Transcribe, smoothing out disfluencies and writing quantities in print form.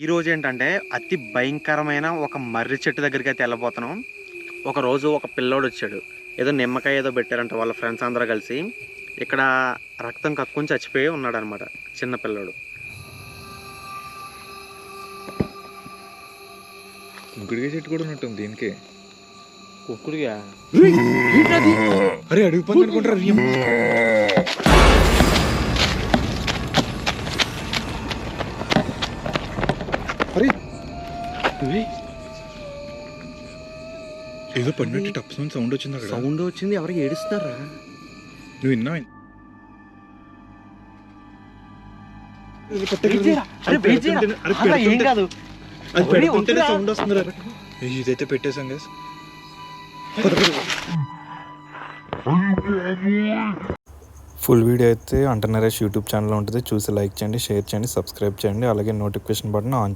ఈరోజు ఏంటంటే అతి భయంకరమైన ఒక మర్రి చెట్టు దగ్గరికి అయితే వెళ్ళబోతున్నాం. ఒకరోజు ఒక పిల్లోడు వచ్చాడు. ఏదో నిమ్మకాయ ఏదో పెట్టారంట వాళ్ళ ఫ్రెండ్స్ అందరూ కలిసి. ఇక్కడ రక్తం కక్కుని చచ్చిపోయి ఉన్నాడు అనమాట చిన్న పిల్లోడు. కుంకుడికాయ చెట్టు కూడా ఉన్నట్టుంది దీనికి. కుక్కుడిగా అరే అడుగు పని అనుకుంటారు. అరే ఏదో పడినట్టు టప్ సౌండ్ వచ్చింది అక్కడ. సౌండ్ వచ్చింది, ఎవరికి ఏడుస్తున్నారా? నువ్వు విన్నావు? ఏం కాదు, సౌండ్ వస్తుంది. ఇదైతే పెట్టేసాం గైస్. ఫుల్ వీడియో అయితే అంటనరేష్ యూట్యూబ్ ఛానల్లో ఉంటుంది. చూసి లైక్ చేయండి, షేర్ చేయండి, సబ్స్క్రైబ్ చేయండి. అలాగే నోటిఫికేషన్ బటన్ ఆన్